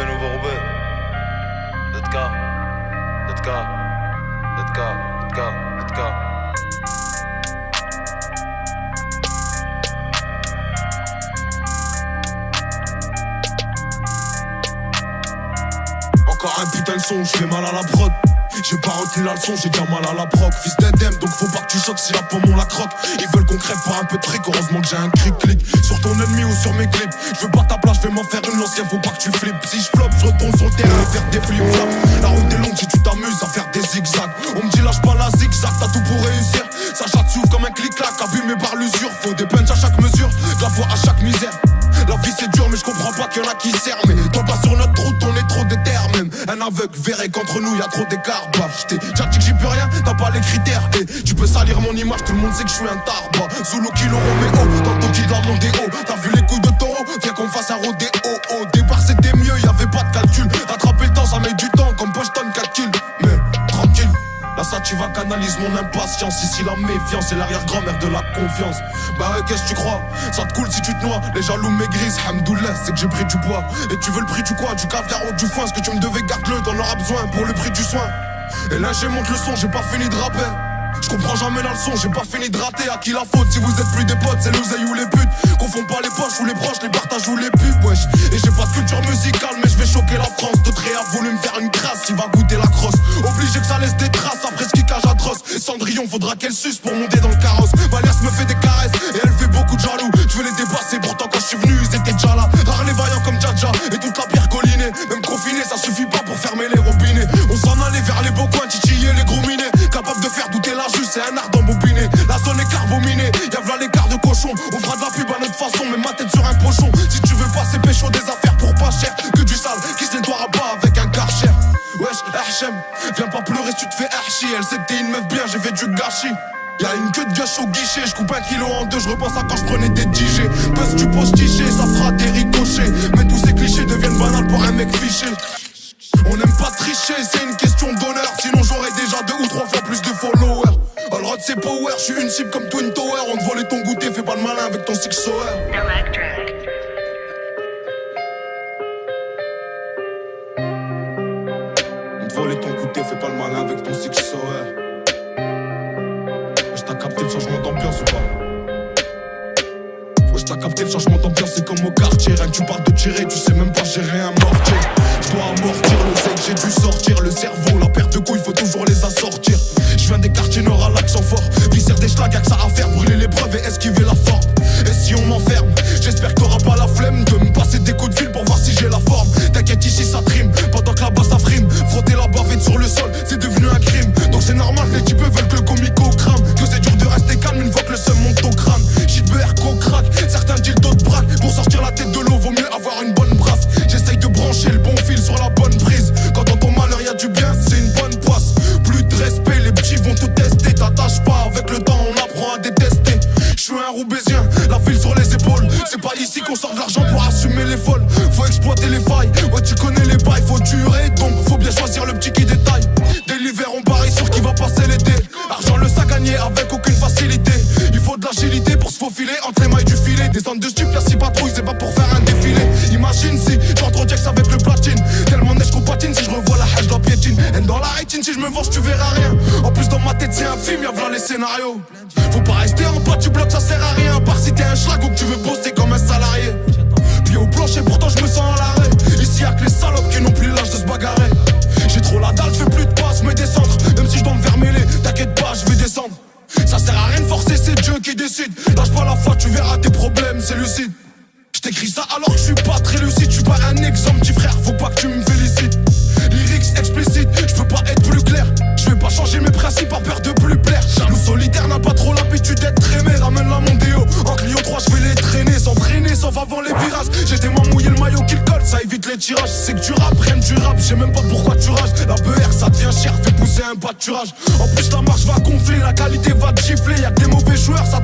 Nouveau Roubaix. Let's go. Encore un putain de son, je fais mal à la prod. J'ai pas retenu la leçon, j'ai déjà mal à la proc. Fils d'Edem, donc faut pas que tu choques si la pomme on la croque. Ils veulent qu'on crève pour un peu de fric, heureusement que j'ai un cric-clic sur ton ennemi ou sur mes clips. Je veux pas ta place, je vais m'en faire une l'ancien, faut pas que tu flippes. Si je floppe, je retourne sur le terrain et faire des flip-flops. La route est longue si tu t'amuses à faire des zigzags. On me dit lâche pas la zigzag, t'as tout pour réussir. Ça chatte s'ouvre comme un clic-clac, abîmé par l'usure. Faut des punchs à chaque mesure, de la foi à chaque misère. La vie c'est dur mais je comprends pas qu'il y en a qui servent. Mais toi pas sur notre route, on est trop déter même. Un aveugle verrait qu'entre nous y a trop d'écart. Bah j't'ai déjà dit que j'y peux rien, t'as pas les critères. Et tu peux salir mon image, tout le monde sait que je suis un tarba. Zulu Kilo Romeo, dans le toki de la Mondéo. T'as vu les coups de taureau, viens qu'on fasse un rodéo. Au départ c'était mieux, y'avait pas de calcul. Rattraper le temps ça met du temps, comme Boston 4 kills. Mais tranquille, là ça tu vas canalise mon impatience. Ici la méfiance et l'arrière-grand-mère de la confiance. Bah ouais qu'est-ce que tu crois, ça te coule si tu te noies. Les jaloux maigrissent, hamdoullah c'est que j'ai pris du poids. Et tu veux le prix du quoi, du caviar ou du foin. Ce que tu me devais garde-le, t'en auras besoin pour le prix du soin. Et là j'ai monte le son, j'ai pas fini de rapper. Je comprends jamais la leçon, j'ai pas fini de rater. À qui la faute si vous êtes plus des potes, c'est l'oseille ou les putes. Confonds pas les poches ou les proches, les partages ou les pubs, wesh. Et j'ai pas de culture musicale mais je vais choquer la France. D'autres a voulu me faire une crasse, il va goûter la crosse. Obligé que ça laisse des traces après ce kickage atroce. Cendrillon faudra qu'elle suce pour monter dans le carrosse. Valers me fait des caresses et elle fait beaucoup de jaloux. Je veux les dépasser pourtant quand je suis venu ils étaient déjà là. Rares les vaillants comme Djadja et toute la pierre collinée. Même confiné ça suffit pas pour fermer les robinets. On s'en allait vers les beaux coins, titiller les gros minés. Capable de faire douter la juge, c'est un art d'embobiner. La zone est carbominée, y'a v'là l'écart de cochon. On fera de la pub à notre façon, mais ma tête sur un pochon. Si tu veux passer pécho des affaires pour pas cher, que du sale qui se nettoiera pas avec un karcher. Wesh, Hachem, viens pas pleurer si tu te fais archi. Elle c'était une meuf bien, j'ai fait du gâchis. Y'a une queue de gâche au guichet, je coupe 1 kilo en deux, je repense à quand je prenais des DJ. Buzz du post tiché, ça fera des ricochets. Mais tous ces clichés deviennent banals pour un mec fiché. On n'aime pas tricher, c'est une question d'honneur. Sinon j'aurais déjà 2 ou 3 fois plus de followers. Allroad c'est power, je suis une cible comme Twin Tower. On te volait ton goûter, fais pas le malin avec ton six sour. On te volait ton goûter, fais pas le malin avec ton six sour. Wesh t'as capté le changement d'ambiance ou pas? Wesh t'as capté le changement d'ambiance, c'est comme au quartier. Rien que tu parles de tirer, tu sais même pas gérer un mortier. Je dois amortir le sec, j'ai dû sortir le cerveau. La perte de couilles, faut toujours les assortir. Je viens des quartiers nord à l'accent fort. Viscère des schlags, y'a que ça à faire, brûler les preuves et esquiver la forte. Et si on m'enferme, j'espère que t'auras pas la flemme de me passer des coups de fil pour voir si j'ai la forme. T'inquiète ici ça trime, pendant que là-bas ça frime. Frotter la bavette sur le sol, c'est devenu un crime. Donc c'est normal que les types veulent que le comico crame. Que c'est dur de rester calme une fois que le seum monte au crâne. Shit beurre, crack, certains disent d'autres braques. Pour sortir la tête de l'eau, vaut mieux avoir une bonne brasse. J'essaye de brancher le bon fil sur la bonne prise. Quand dans ton malheur y'a du bien, c'est une bonne poisse. Plus de respect, les petits vont tout tester. T'attaches pas, avec le temps on apprend à détester. Je suis un Roubaisien, la ville sur les épaules. C'est pas ici qu'on sort de l'argent pour assumer les folles. Faut exploiter les failles, ouais tu connais les bails. Faut durer, donc faut bien choisir le petit qui détaille. Dès l'hiver on parie sur qui va passer l'été. Argent le sac gagné avec aucune facilité. Il faut de l'agilité pour se faufiler entre les mailles du filet. Des zones de stup, y'a 6 patrouilles, c'est pas pour faire un défilé. Imagine si j'entre au Jax avec le platine. Tellement neige qu'on patine, si je revois la hache, la piétine. Et dans la rétine, si je me venge, tu verras rien. En plus dans ma tête c'est un film, y'a v'là les scénarios. Faut pas rester en bas du bloc, ça sert à rien. À part si t'es un schlag ou que tu veux bosser comme un salarié. Pied au plancher, pourtant je me sens à l'arrêt. Ici y'a que les salopes qui n'ont plus l'âge de se bagarrer. J'ai trop la dalle, je fais plus de passes, mais descendre. Même si je dois me faire mêler, t'inquiète pas, je vais descendre. Ça sert à rien de forcer, c'est Dieu qui décide. Lâche pas la foi, tu verras tes problèmes, c'est lucide. J't'écris ça alors que je suis pas très lucide. J'suis pas un exemple, petit frère, faut pas que tu me félicites. Lyrics explicites, j'peux pas être plus clair. J'vais pas changer mes principes par peur de plus plaire. Nous solitaire n'a pas trop l'habitude d'être aimé. Ramène la Mondéo, en Clio 3 j'vais les traîner. Sans freiner, sans avant les virages. J'ai tellement mouillé le maillot qu'il colle, ça évite les tirages. C'est que tu rappes, rien du rap, j'sais même pas pourquoi tu rages. La BR ça devient cher, fait pousser un pâturage. En plus la marche va gonfler, la qualité va te gifler. Y'a que des mauvais joueurs, ça